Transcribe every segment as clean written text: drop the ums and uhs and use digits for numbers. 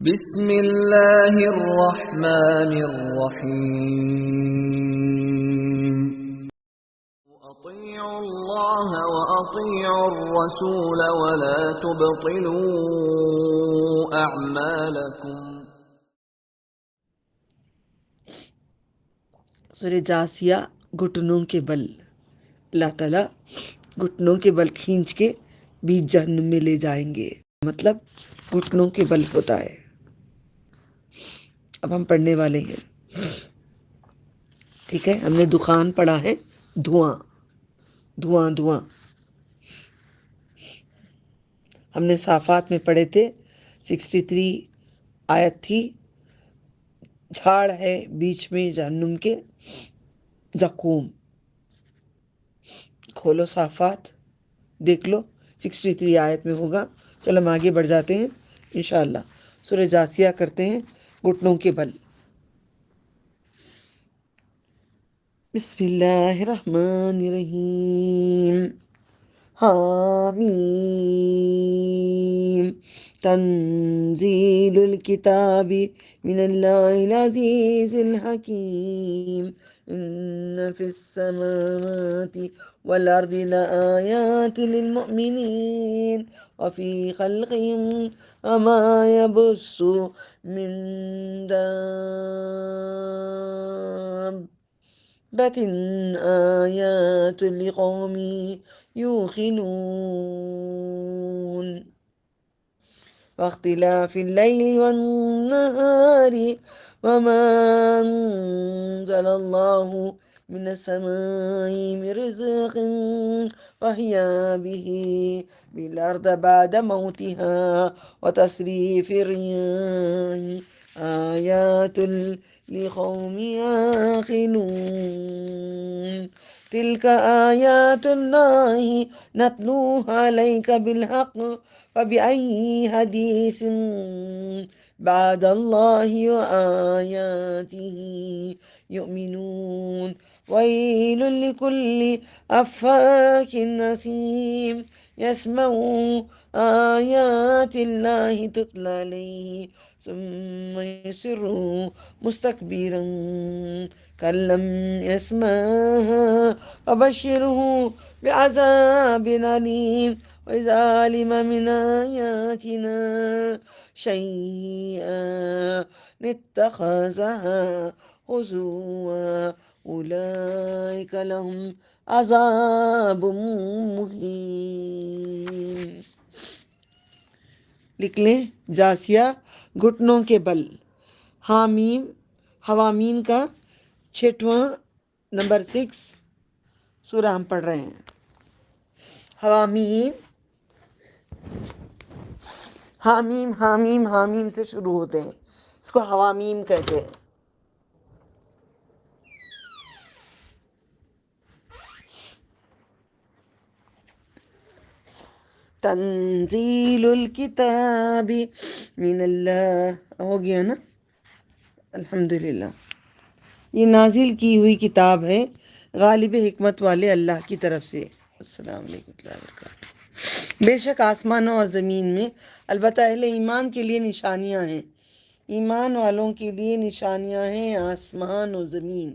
بسم اللہ الرحمن الرحیم اطیعوا اللہ واطیعوا الرسول ولا تبطلوا اعمالکم۔ سورہ جاسیہ گھٹنوں کے بل، اللہ تعالیٰ گھٹنوں کے بل کھینچ کے بیچ جہنم میں لے جائیں گے، مطلب گھٹنوں کے بل ہوتا ہے۔ اب ہم پڑھنے والے ہیں، ٹھیک ہے؟ ہم نے دخان پڑھا ہے، دھواں دھواں دھواں۔ ہم نے صافات میں پڑھے تھے 63 آیت تھی، جھاڑ ہے بیچ میں جہنم کے، زقوم۔ کھولو صافات، دیکھ لو 63 آیت میں ہوگا۔ چلو ہم آگے بڑھ جاتے ہیں انشاءاللہ۔ سورہ جاسیہ کرتے ہیں گھٹنوں کے بل۔ بسم اللہ الرحمن الرحیم۔ حامیم تنزیل الکتاب من اللہ العزیز الحکیم۔ ان فی السماوات والارض لآیات للمؤمنین وفی خلقهم وما یبث من دابۃ آیات لقوم یوقنون۔ واختلاف اللیل والنہار وما انزل اللہ من السماء من رزق فاحیا به بالارض بعد موتها وتصریف الرياح آیات لقوم یعقلون۔ تلک آیات اللہ نتلوها علیک بالحق فبأي حدیث بعد اللہ وآیاته یؤمنون۔ ویل لکل افاک اثیم یسمع آیات اللہ تتلی علیہ ثم یصر مستکبرا کأن لم يسمعها فبشره بعذاب علیم۔ وإذا علم من آیاتنا شیئا اتخذها ہزوا اولئک لهم عذاب مہین۔ لکھ لیں جاسیہ گھٹنوں کے بل۔ حامیم حوامین کا 6واں نمبر 6 سورہ ہم پڑھ رہے ہیں۔ حوامین، حامیم حامیم حامیم سے شروع ہوتے ہیں، اس کو حوامیم کہتے ہیں۔ تنزیل الکتاب من اللہ، ہو گیا نا؟ الحمدللہ۔ یہ نازل کی ہوئی کتاب ہے غالب حکمت والے اللہ کی طرف سے۔ السلام علیکم ورحمۃ اللہ وبرکاتہ۔ بے شک آسمانوں اور زمین میں البتہ اہل ایمان کے لیے نشانیاں ہیں، ایمان والوں کے لیے نشانیاں ہیں آسمان و زمین،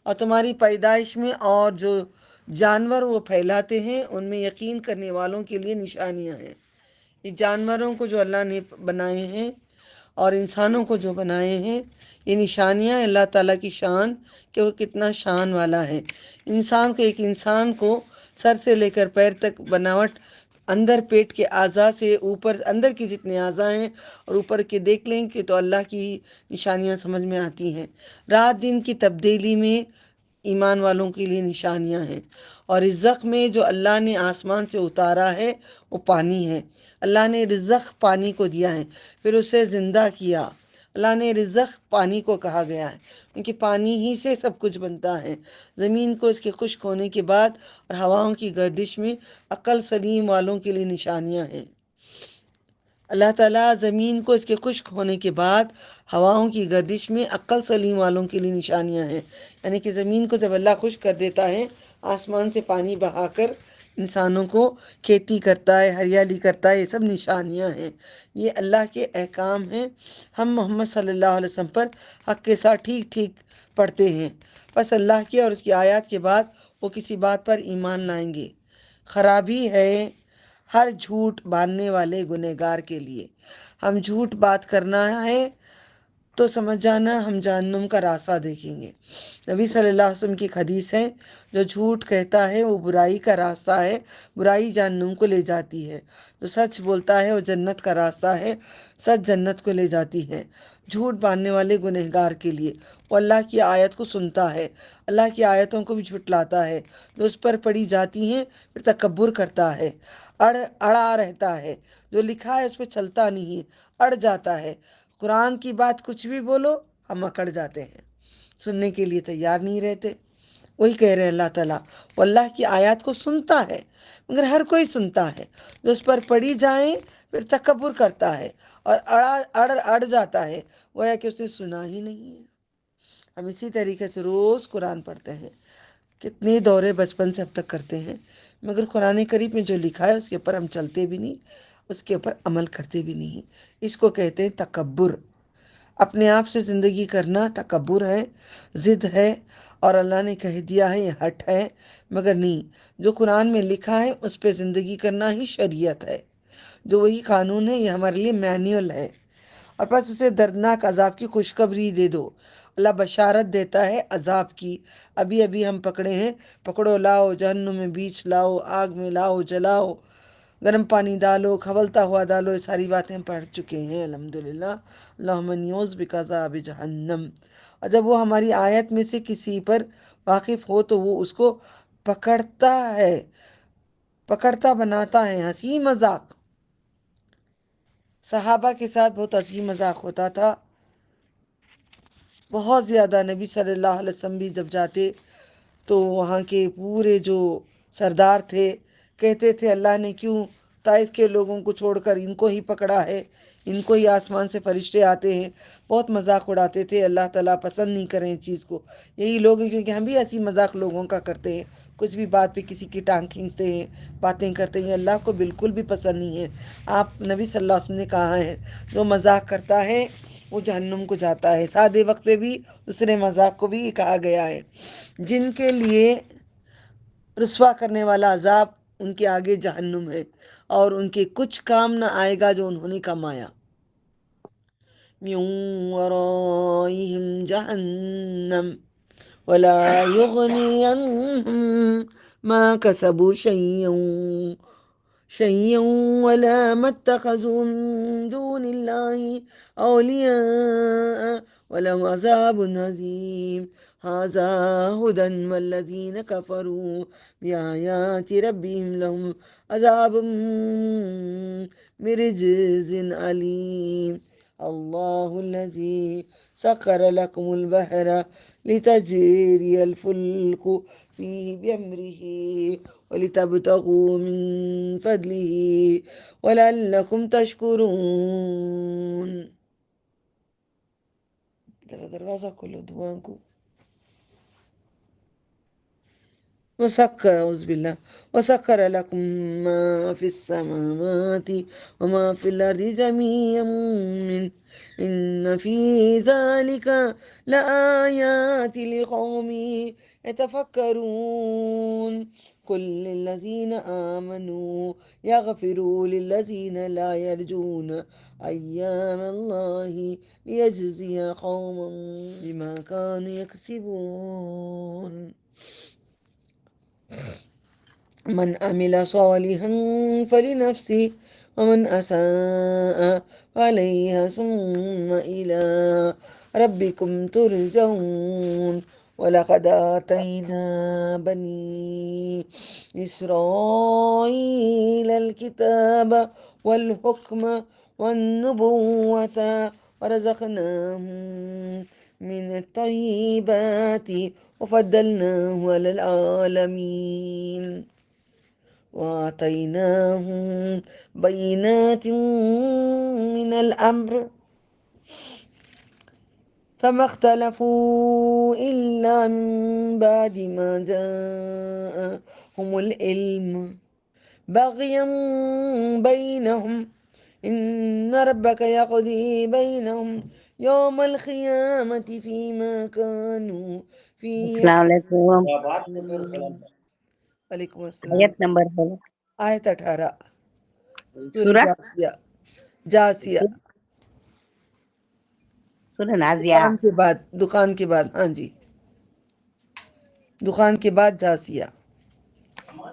اور تمہاری پیدائش میں اور جو جانور وہ پھیلاتے ہیں ان میں یقین کرنے والوں کے لیے نشانیاں ہیں۔ یہ جانوروں کو جو اللہ نے بنائے ہیں اور انسانوں کو جو بنائے ہیں، یہ نشانیاں اللہ تعالیٰ کی شان کہ وہ کتنا شان والا ہے۔ انسان کو، ایک انسان کو سر سے لے کر پیر تک بناوٹ، اندر پیٹ کے اعضاء سے اوپر اندر کی جتنے اعضاء ہیں اور اوپر کے دیکھ لیں کہ تو اللہ کی نشانیاں سمجھ میں آتی ہیں۔ رات دن کی تبدیلی میں ایمان والوں کے لیے نشانیاں ہیں، اور رزق میں جو اللہ نے آسمان سے اتارا ہے وہ پانی ہے۔ اللہ نے رزق پانی کو دیا ہے، پھر اسے زندہ کیا۔ اللہ نے رزق پانی کو کہا گیا ہے کیونکہ پانی ہی سے سب کچھ بنتا ہے۔ زمین کو اس کے خشک ہونے کے بعد اور ہواؤں کی گردش میں عقل سلیم والوں کے لیے نشانیاں ہیں۔ اللہ تعالیٰ زمین کو اس کے خشک ہونے کے بعد ہواؤں کی گردش میں عقل سلیم والوں کے لیے نشانیاں ہیں، یعنی کہ زمین کو جب اللہ خشک کر دیتا ہے آسمان سے پانی بہا کر انسانوں کو کھیتی کرتا ہے، ہریالی کرتا ہے، یہ سب نشانیاں ہیں، یہ اللہ کے احکام ہیں۔ ہم محمد صلی اللہ علیہ وسلم پر حق کے ساتھ ٹھیک ٹھیک پڑھتے ہیں، بس اللہ کی اور اس کی آیات کے بعد وہ کسی بات پر ایمان لائیں گے۔ خرابی ہے ہر جھوٹ باندھنے والے گنہگار کے لیے۔ ہم جھوٹ بات کرنا ہے تو سمجھ جانا ہم جہنم کا راستہ دیکھیں گے۔ نبی صلی اللہ علیہ وسلم کی ایک حدیث ہے، جو جھوٹ کہتا ہے وہ برائی کا راستہ ہے، برائی جہنم کو لے جاتی ہے۔ جو سچ بولتا ہے وہ جنت کا راستہ ہے، سچ جنت کو لے جاتی ہے۔ جھوٹ باندھنے والے گنہگار کے لیے، وہ اللہ کی آیت کو سنتا ہے، اللہ کی آیتوں کو بھی جھٹلاتا ہے، جو اس پر پڑھی جاتی ہیں پھر تکبر کرتا ہے، اڑا رہتا ہے، جو لکھا ہے اس پہ چلتا نہیں ہے، اڑ جاتا ہے۔ قرآن کی بات کچھ بھی بولو ہم اکڑ جاتے ہیں، سننے کے لیے تیار نہیں رہتے۔ وہی کہہ رہے ہیں اللہ تعالیٰ، وہ اللہ کی آیات کو سنتا ہے مگر ہر کوئی سنتا ہے، جو اس پر پڑھی جائیں پھر تکبر کرتا ہے اور اڑ جاتا ہے، گویا کہ اسے سنا ہی نہیں ہے۔ ہم اسی طریقے سے روز قرآن پڑھتے ہیں، کتنے دورے بچپن سے اب تک کرتے ہیں، مگر قرآن کریم میں جو لکھا ہے اس کے اوپر ہم چلتے بھی نہیں، اس کے اوپر عمل کرتے بھی نہیں۔ اس کو کہتے ہیں تکبر۔ اپنے آپ سے زندگی کرنا تکبر ہے، ضد ہے، اور اللہ نے کہہ دیا ہے یہ ہٹ ہے، مگر نہیں، جو قرآن میں لکھا ہے اس پہ زندگی کرنا ہی شریعت ہے، جو وہی قانون ہے، یہ ہمارے لیے مینول ہے۔ اور بس اسے دردناک عذاب کی خوشخبری دے دو۔ اللہ بشارت دیتا ہے عذاب کی، ابھی ابھی ہم پکڑے ہیں، پکڑو لاؤ، جہنم میں بیچ لاؤ، آگ میں لاؤ جلاؤ، گرم پانی ڈالو، کھولتا ہوا ڈالو، یہ ساری باتیں ہم پڑھ چکے ہیں الحمدللہ۔ اللہم نیوز بکذاب جہنم۔ اور جب وہ ہماری آیت میں سے کسی پر واقف ہو تو وہ اس کو پکڑتا ہے، پکڑتا بناتا ہے، ہنسی مذاق۔ صحابہ کے ساتھ بہت ہنسی مذاق ہوتا تھا، بہت زیادہ۔ نبی صلی اللہ علیہ وسلم بھی جب جاتے تو وہاں کے پورے جو سردار تھے کہتے تھے اللہ نے کیوں طائف کے لوگوں کو چھوڑ کر ان کو ہی پکڑا ہے، ان کو ہی آسمان سے فرشتے آتے ہیں، بہت مذاق اڑاتے تھے۔ اللہ تعالیٰ پسند نہیں کریں اس چیز کو، یہی لوگ ہیں، کیونکہ ہم بھی ایسی مذاق لوگوں کا کرتے ہیں، کچھ بھی بات پہ کسی کی ٹانگ کھینچتے ہیں، باتیں کرتے ہیں، اللہ کو بالکل بھی پسند نہیں ہے۔ آپ نبی صلی اللہ علیہ وسلم نے کہا ہے جو مذاق کرتا ہے وہ جہنم کو جاتا ہے۔ سادے وقت پہ بھی دوسرے مذاق کو بھی کہا گیا ہے، جن کے لیے رسوا کرنے والا عذاب ان کے آگے جہنم ہے، اور ان کے کچھ کام نہ آئے گا جو انہوں نے کمایا۔ من ورائهم جہنم ولا یغنی عنہم ما کسبوا شيئا ولا ما اتخذوا من دون الله أولياء ولهم عذاب عظيم هذا هدى والذين كفروا بآيات ربهم لهم عذاب من رجز أليم الله الذي سخر لكم البحر لتجري الفلك فيه بأمره ولتبتغوا من فضله ولعلكم تشکرون۔ ذرا دروازہ کھولو دعاؤں کو۔ أعوذ بالله وسخر لكم ما في السماوات وما في الأرض جميعا منه إن في ذلك لآيات لقوم يتفكرون قل للذين آمنوا يغفروا للذين لا يرجون أيام الله ليجزي قوما بما كانوا يكسبون من عمل صالحا فلنفسه ومن أساء فعليها ثم إلى ربكم ترجعون ولقد آتينا بني إسرائيل الكتاب والحكم والنبوة ورزقناهم من الطيبات وفضلناه على العالمين وآتيناهم بينات من الأمر فما اختلفوا إلا من بعد ما جاءهم العلم بغيا بينهم إن ربك يقضي بينهم يوم القيامة فيما كانوا فيه السلام علیکم. يختلفون. وعلیکم السلام. آیت نمبر بولو. آیت 18 سورہ سورہ جاسیہ. سورہ نازیہ. دخان کے بعد ہاں جی، دخان کے بعد جاسیہ،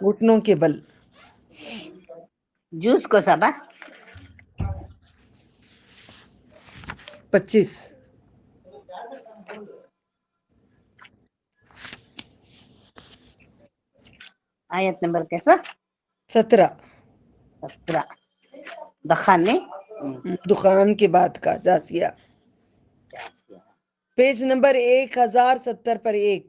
گھٹنوں کے بل. جوس کو سبا 25. آیت نمبر کیسا 17 17 دخان نے دخان کے بعد کا جاسیہ. پیج نمبر 1070 پر 1.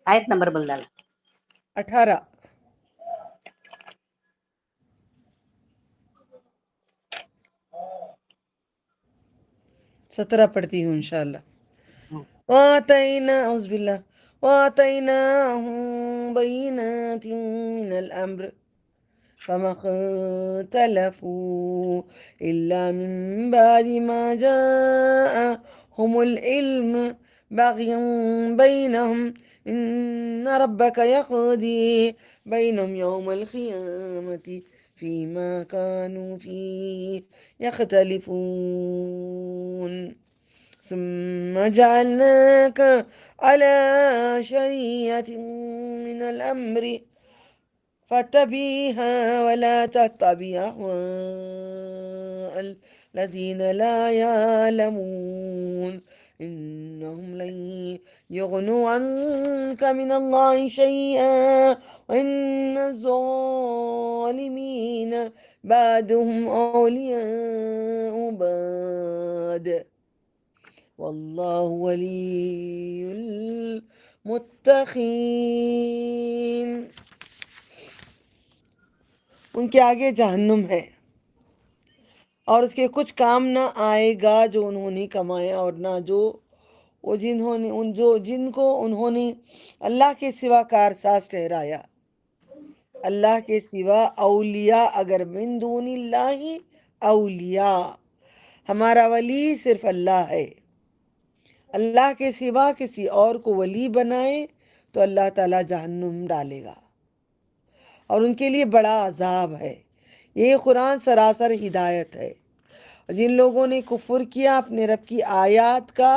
آیت نمبر بول ڈالا 18. سترہ پڑھتی ہوں انشاءاللہ. أعوذ بالله وآتيناهم بينات من الأمر فما اختلفوا إلا من بعد ما جاءهم العلم بغيا بينهم إن ربك يقضي بينهم يوم القيامة فيما كانوا فيه يختلفون ثم جعلناك على شريعة من الأمر فاتبعها ولا تتبع أهواء الذين لا يعلمون إنهم لن يغنوا عنك من الله شيئا وإن الظالمين بعدهم أولياء بعد واللہ ولی المتقین. ان کے آگے جہنم ہے اور اس کے کچھ کام نہ آئے گا جو انہوں نے کمایا، اور نہ جو وہ جن کو انہوں نے اللہ کے سوا کارساز ٹھہرایا. اللہ کے سوا اولیاء، اگر من دون اللہ اولیاء، ہمارا ولی صرف اللہ ہے. اللہ کے سوا کسی اور کو ولی بنائے تو اللہ تعالیٰ جہنم ڈالے گا اور ان کے لیے بڑا عذاب ہے. یہ قرآن سراسر ہدایت ہے. جن لوگوں نے کفر کیا اپنے رب کی آیات کا،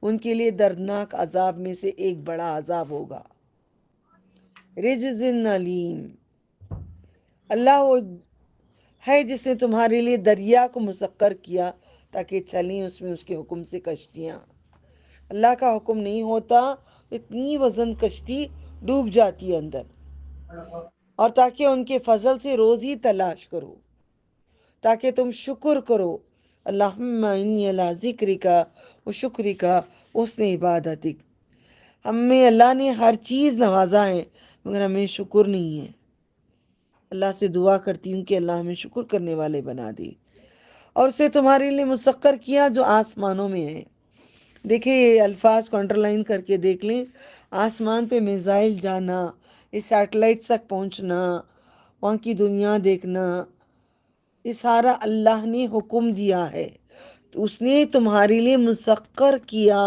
ان کے لیے دردناک عذاب میں سے ایک بڑا عذاب ہوگا. رجز علیم. اللہ وہ ہے جس نے تمہارے لیے دریا کو مسخر کیا تاکہ چلیں اس میں اس کے حکم سے کشتیاں. اللہ کا حکم نہیں ہوتا اتنی وزن کشتی ڈوب جاتی ہے اندر. اور تاکہ ان کے فضل سے روزی تلاش کرو، تاکہ تم شکر کرو. اللہم انی علی ذکرک و شکرک و حسن عبادتک. ہمیں اللہ نے ہر چیز نوازا ہے مگر ہمیں شکر نہیں ہے. اللہ سے دعا کرتی ہوں کہ اللہ ہمیں شکر کرنے والے بنا دے. اور اسے تمہارے لیے مسخر کیا جو آسمانوں میں ہے. دیکھیں یہ الفاظ کو انڈرلائن کر کے دیکھ لیں. آسمان پہ میزائل جانا، اس سیٹلائٹ تک پہنچنا، وہاں کی دنیا دیکھنا، یہ سارا اللہ نے حکم دیا ہے. تو اس نے تمہارے لیے مسخر کیا.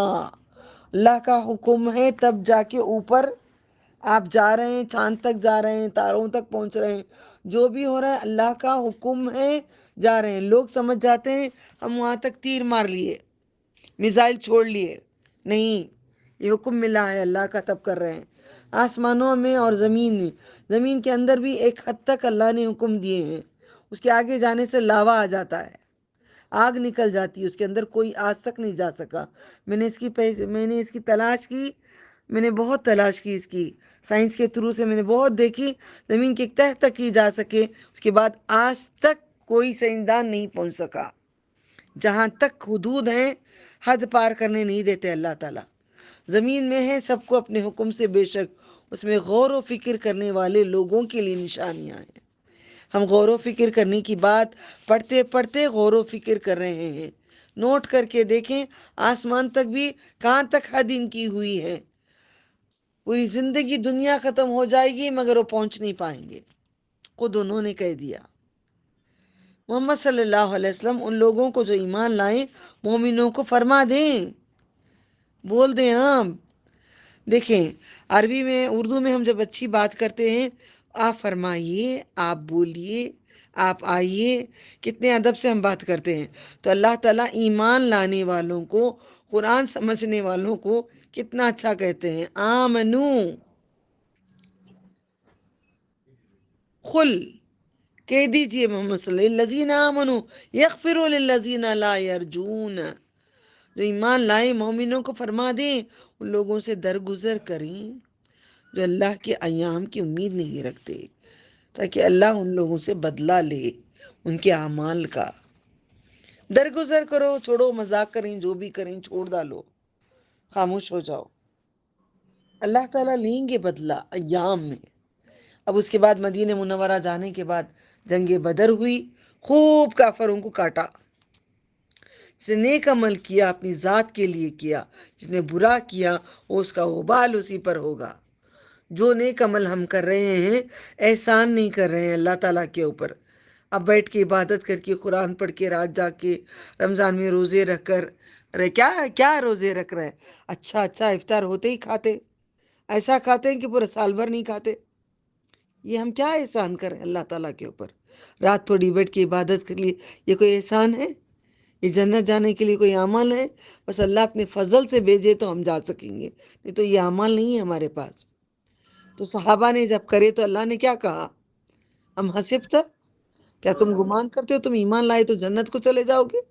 اللہ کا حکم ہے تب جا کے اوپر آپ جا رہے ہیں، چاند تک جا رہے ہیں، تاروں تک پہنچ رہے ہیں. جو بھی ہو رہا ہے اللہ کا حکم ہے، جا رہے ہیں. لوگ سمجھ جاتے ہیں ہم وہاں تک تیر مار لیے، میزائل چھوڑ لیے. نہیں، یہ حکم ملا ہے اللہ کا تب کر رہے ہیں. آسمانوں میں اور زمین میں، زمین کے اندر بھی ایک حد تک اللہ نے حکم دیے ہیں. اس کے آگے جانے سے لاوا آ جاتا ہے، آگ نکل جاتی ہے. اس کے اندر کوئی آج تک نہیں جا سکا. میں نے اس کی تلاش کی، میں نے بہت تلاش کی اس کی. سائنس کے تھرو سے میں نے بہت دیکھی. زمین کے تہ تک ہی جا سکے، اس کے بعد آج تک کوئی سائنسدان نہیں پہنچ سکا. جہاں تک حدود ہیں حد پار کرنے نہیں دیتے اللہ تعالیٰ. زمین میں ہے سب کو اپنے حکم سے، بے شک اس میں غور و فکر کرنے والے لوگوں کے لیے نشانیاں ہیں. ہم غور و فکر کرنے کی بات پڑھتے پڑھتے غور و فکر کر رہے ہیں. نوٹ کر کے دیکھیں آسمان تک بھی کہاں تک حد ان کی ہوئی ہے. پوری زندگی دنیا ختم ہو جائے گی مگر وہ پہنچ نہیں پائیں گے. خود انہوں نے کہہ دیا. محمد صلی اللہ علیہ وسلم ان لوگوں کو جو ایمان لائیں مومنوں کو فرما دیں، بول دیں. ہاں دیکھیں عربی میں اردو میں ہم جب اچھی بات کرتے ہیں آپ فرمائیے، آپ بولیے، آپ آئیے، کتنے ادب سے ہم بات کرتے ہیں. تو اللہ تعالیٰ ایمان لانے والوں کو، قرآن سمجھنے والوں کو کتنا اچھا کہتے ہیں. آمنو، قل کہہ دیجئے محمد صلی اللہ علیہ وسلم، الذین آمنوا یغفروا للذین لا یرجون، جو ایمان لائے مومنوں کو فرما دیں ان لوگوں سے درگزر کریں جو اللہ کے ایام کی امید نہیں رکھتے، تاکہ اللہ ان لوگوں سے بدلہ لے ان کے اعمال کا. درگزر کرو، چھوڑو، مذاق کریں، جو بھی کریں چھوڑ ڈالو، خاموش ہو جاؤ. اللہ تعالیٰ لیں گے بدلہ ایام میں. اب اس کے بعد مدینہ منورہ جانے کے بعد جنگ بدر ہوئی، خوب کافروں کو کاٹا. جس نے نیک عمل کیا اپنی ذات کے لیے کیا، جس نے برا کیا اس کا وبال اسی پر ہوگا. جو نیک عمل ہم کر رہے ہیں احسان نہیں کر رہے ہیں اللہ تعالیٰ کے اوپر. اب بیٹھ کے عبادت کر کے، قرآن پڑھ کے، رات جا کے، رمضان میں روزے رکھ کر، ارے کیا روزے رکھ رہے ہیں؟ اچھا افطار ہوتے ہی کھاتے، ایسا کھاتے ہیں کہ پورے سال بھر نہیں کھاتے. یہ ہم کیا احسان کریں اللہ تعالیٰ کے اوپر؟ رات تھوڑی بیٹھ کے عبادت کر لی، یہ کوئی احسان ہے؟ یہ جنت جانے کے لیے کوئی عمل ہے؟ بس اللہ اپنے فضل سے بھیجے تو ہم جا سکیں گے، نہیں تو یہ عمل نہیں ہے ہمارے پاس. تو صحابہ نے جب کرے تو اللہ نے کیا کہا؟ ہم حسبت، کیا تم گمان کرتے ہو تم ایمان لائے تو جنت کو چلے جاؤ گے؟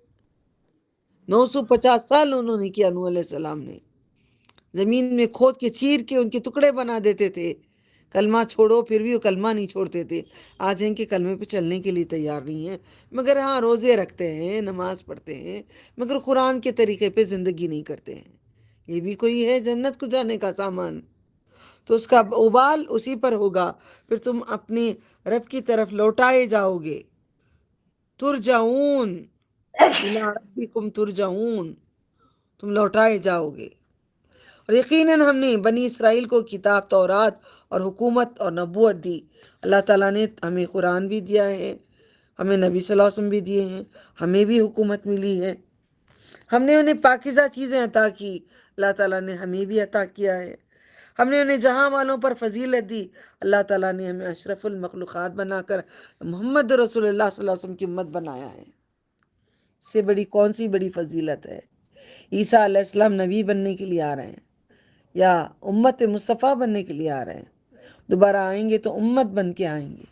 950 سال انہوں نے کیا. نوح علیہ السلام نے زمین میں کھود کے چیر کے ان کے ٹکڑے بنا دیتے تھے. کلمہ چھوڑو، پھر بھی وہ کلمہ نہیں چھوڑتے تھے. آج ان کے کلمے پہ چلنے کے لیے تیار نہیں ہیں، مگر ہاں روزے رکھتے ہیں، نماز پڑھتے ہیں، مگر قرآن کے طریقے پہ زندگی نہیں کرتے ہیں. یہ بھی کوئی ہے جنت کو جانے کا سامان؟ تو اس کا ابال اسی پر ہوگا. پھر تم اپنے رب کی طرف لوٹائے جاؤ گے. ترجعون الی ربکم ترجعون، تم لوٹائے جاؤ گے. اور یقیناً ہم نے بنی اسرائیل کو کتاب تورات اور حکومت اور نبوت دی. اللہ تعالیٰ نے ہمیں قرآن بھی دیا ہے، ہمیں نبی صلی اللہ علیہ وسلم بھی دیے ہیں، ہمیں بھی حکومت ملی ہے. ہم نے انہیں پاکیزہ چیزیں عطا کی، اللہ تعالیٰ نے ہمیں بھی عطا کیا ہے. ہم نے انہیں جہاں والوں پر فضیلت دی، اللہ تعالیٰ نے ہمیں اشرف المخلوقات بنا کر محمد رسول اللہ صلی اللہ علیہ وسلم کی امت بنایا ہے. اس سے بڑی کون سی بڑی فضیلت ہے؟ عیسیٰ علیہ السلام نبی بننے کے لیے آ رہے ہیں یا امت مصطفیٰ بننے کے لیے آ رہے ہیں؟ دوبارہ آئیں گے تو امت بن کے آئیں گے.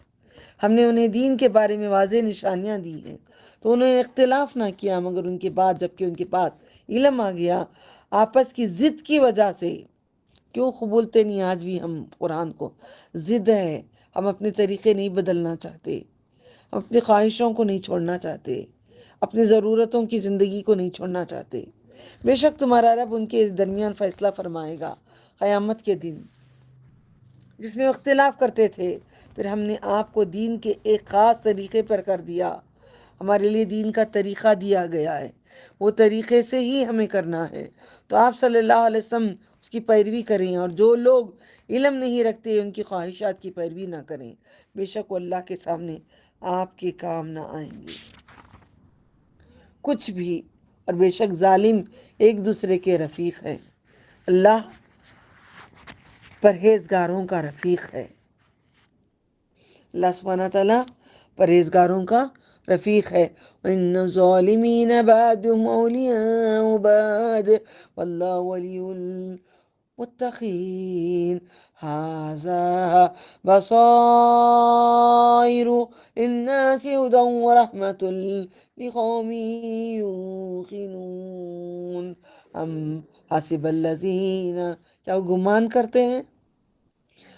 ہم نے انہیں دین کے بارے میں واضح نشانیاں دی ہیں تو انہوں نے اختلاف نہ کیا، مگر ان کے بعد جب کہ ان کے پاس علم آ گیا، آپس کی ضد کی وجہ سے. کیوں قبولتے نہیں آج بھی ہم قرآن کو؟ ضد ہے. ہم اپنے طریقے نہیں بدلنا چاہتے، ہم اپنی خواہشوں کو نہیں چھوڑنا چاہتے، اپنی ضرورتوں کی زندگی کو نہیں چھوڑنا چاہتے. بے شک تمہارا رب ان کے درمیان فیصلہ فرمائے گا قیامت کے دن. جس میں اختلاف کرتے تھے، پھر ہم نے آپ کو دین کے ایک خاص طریقے پر کر دیا. ہمارے لیے دین کا طریقہ دیا گیا ہے، وہ طریقے سے ہی ہمیں کرنا ہے. تو آپ صلی اللہ علیہ وسلم اس کی پیروی کریں، اور جو لوگ علم نہیں رکھتے ان کی خواہشات کی پیروی نہ کریں. بے شک وہ اللہ کے سامنے آپ کے کام نہ آئیں گے کچھ بھی. اور بے شک ظالم ایک دوسرے کے رفیق ہیں. اللہ پرہیزگاروں کا رفیق ہے. اللہ سبحانہ تعالیٰ پرہیزگاروں کا رفیق ہے. وَإِنَّ الظَّالِمِينَ بَعْضُهُمْ أَوْلِيَاءُ بَعْضٍ وَاللَّهُ وَلِيُّ الْمُتَّقِينَ هَذَا بَصَائِرُ لِلنَّاسِ هُدًى وَرَحْمَةٌ لِقَوْمٍ يُوقِنُونَ. ہم حسب الذین، کیا وہ گمان کرتے ہیں؟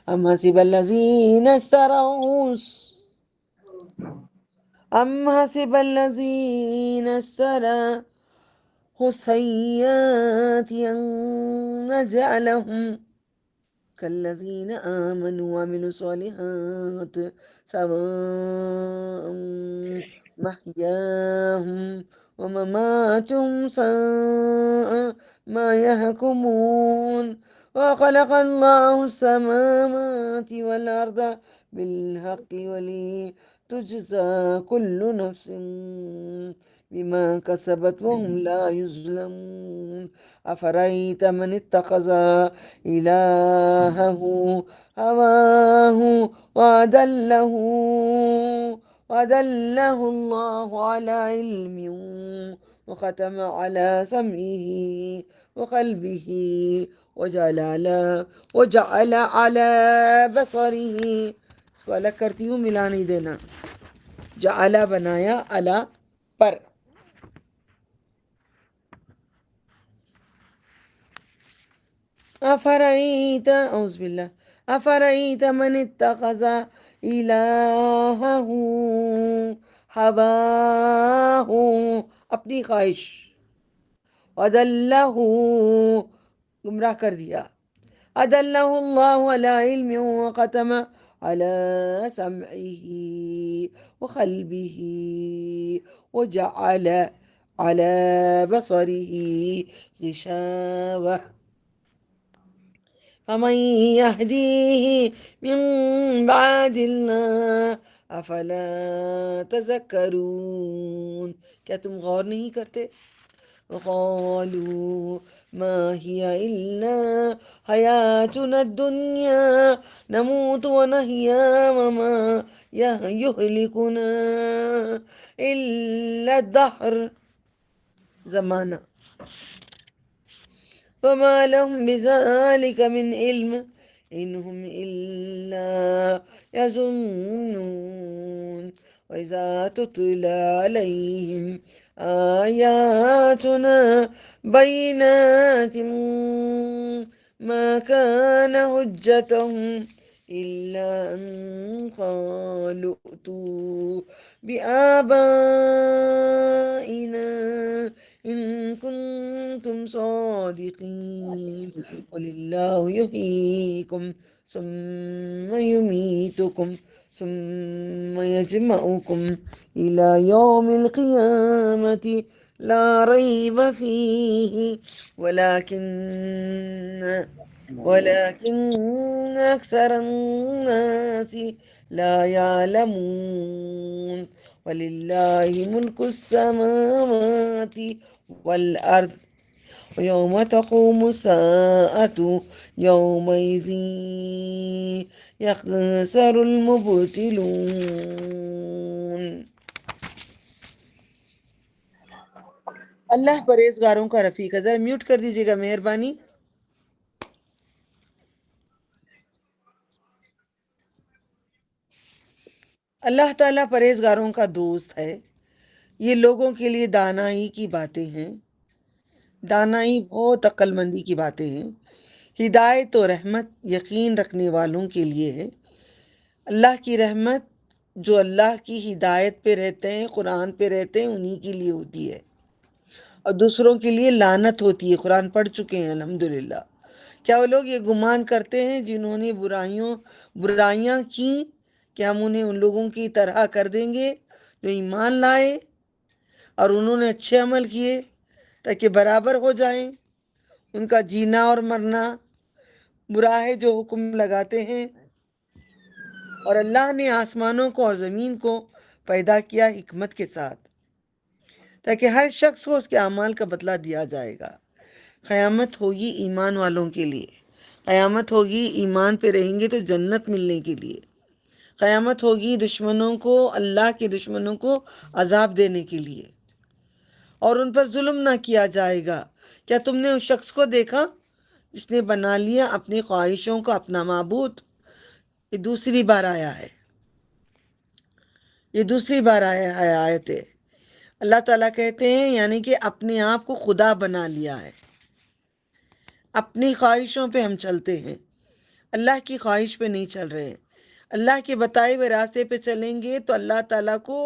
ام حسب الذین اشتروا السیئات ان نجعلهم كالذين آمنوا وعملوا الصالحات سواء محياهم ومماتهم ساء ما يحكمون وخلق الله السماوات والأرض بالحق ولتجزى كل نفس بما كسبت وهم لا يظلمون أفرأيت من اتخذ إلهه هواه وأدله الله على علم وختم على سمعه وقلبه وجعل على بصره. اس کو الگ کرتی ہوں، ملا نہیں دینا. جعل بنایا علا پر. افرائیت اعوذ باللہ افرائیت من اتخذ الہہ ہواہ اپنی خواہش، ادلہ گمراہ کر دیا، ادلہ اللہ علی علم وختم علی سمعہ وقلبہ وجعل علی بصرہ غشاوہ فمن يهديه من بعد الله افلا تذکرون. کیا تم غور نہیں کرتے؟ وقالوا ما هي الا حياتنا الدنيا نموت ونحيا وما يهلكنا الا الدهر زمانہ وما لهم بذلك من علم إن هم إلا يظنون وإذا تتلى عليهم آياتنا بينات ما كان حجتهم إلا أن قالوا ائتوا بآبائنا إن كنتم صادقين قل الله يحييكم ثم يميتكم ثم يجمعكم إلى يوم القيامة لا ريب فيه ولكن أكثر الناس لا يعلمون ولله ملك السماوات والأرض ويوم تقوم الساعة يومئذ يخسر المبطلون. اللہ پرہیزگاروں کا رفیق ہے. ذرا میوٹ کر دیجیے گا مہربانی. اللہ تعالیٰ پرہیزگاروں کا دوست ہے. یہ لوگوں کے لیے دانائی کی باتیں ہیں، دانائی بہت عقل مندی کی باتیں ہیں. ہدایت و رحمت یقین رکھنے والوں کے لیے ہے. اللہ کی رحمت جو اللہ کی ہدایت پہ رہتے ہیں، قرآن پہ رہتے ہیں، انہی کے لیے ہوتی ہے، اور دوسروں کے لیے لعنت ہوتی ہے. قرآن پڑھ چکے ہیں الحمدللہ. کیا وہ لوگ یہ گمان کرتے ہیں جنہوں نے برائیاں کی کہ ہم انہیں ان لوگوں کی طرح کر دیں گے جو ایمان لائے اور انہوں نے اچھے عمل کیے تاکہ برابر ہو جائیں؟ ان کا جینا اور مرنا برا ہے جو حکم لگاتے ہیں. اور اللہ نے آسمانوں کو اور زمین کو پیدا کیا حکمت کے ساتھ تاکہ ہر شخص کو اس کے اعمال کا بدلہ دیا جائے گا. قیامت ہوگی ایمان والوں کے لیے، قیامت ہوگی ایمان پہ رہیں گے تو جنت ملنے کے لیے، قیامت ہوگی دشمنوں کو، اللہ کے دشمنوں کو عذاب دینے کے لیے، اور ان پر ظلم نہ کیا جائے گا. کیا تم نے اس شخص کو دیکھا جس نے بنا لیا اپنی خواہشوں کو اپنا معبود؟ یہ دوسری بار آیا ہے، یہ دوسری بار آیت ہے. اللہ تعالیٰ کہتے ہیں یعنی کہ اپنے آپ کو خدا بنا لیا ہے. اپنی خواہشوں پہ ہم چلتے ہیں، اللہ کی خواہش پہ نہیں چل رہے ہیں. اللہ کے بتائے ہوئے راستے پہ چلیں گے تو اللہ تعالیٰ کو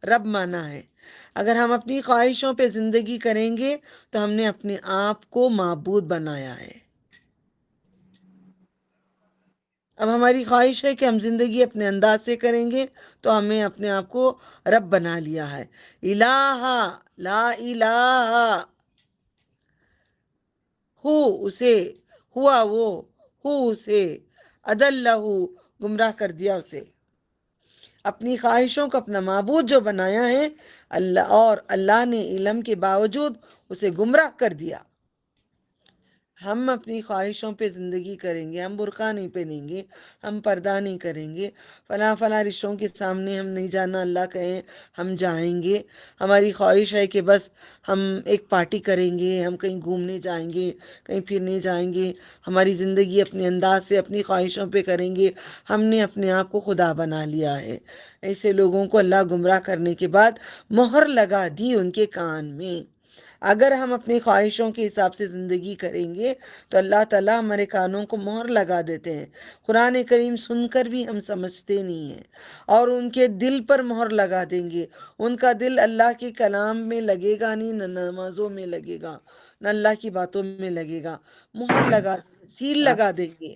رب مانا ہے. اگر ہم اپنی خواہشوں پہ زندگی کریں گے تو ہم نے اپنے آپ کو معبود بنایا ہے. اب ہماری خواہش ہے کہ ہم زندگی اپنے انداز سے کریں گے تو ہمیں اپنے آپ کو رب بنا لیا ہے. الہ، لا الہ، ہو اسے، ہوا وہ، ہو اسے، اضلہ گمراہ کر دیا اسے. اپنی خواہشوں کو اپنا معبود جو بنایا ہے اللہ، اور اللہ نے علم کے باوجود اسے گمراہ کر دیا. ہم اپنی خواہشوں پہ زندگی کریں گے، ہم برقع نہیں پہنیں گے، ہم پردہ نہیں کریں گے، فلاں فلاں رشتوں کے سامنے ہم نہیں جانا، اللہ کہیں ہم جائیں گے. ہماری خواہش ہے کہ بس ہم ایک پارٹی کریں گے، ہم کہیں گھومنے جائیں گے، کہیں پھرنے جائیں گے، ہماری زندگی اپنے انداز سے اپنی خواہشوں پہ کریں گے. ہم نے اپنے آپ کو خدا بنا لیا ہے. ایسے لوگوں کو اللہ گمراہ کرنے کے بعد مہر لگا دی ان کے کان میں. اگر ہم اپنی خواہشوں کے حساب سے زندگی کریں گے تو اللہ تعالیٰ ہمارے کانوں کو مہر لگا دیتے ہیں. قرآن کریم سن کر بھی ہم سمجھتے نہیں ہیں، اور ان کے دل پر مہر لگا دیں گے. ان کا دل اللہ کے کلام میں لگے گا نہیں، نہ نمازوں میں لگے گا، نہ اللہ کی باتوں میں لگے گا. مہر لگا، سیل لگا دیں گے.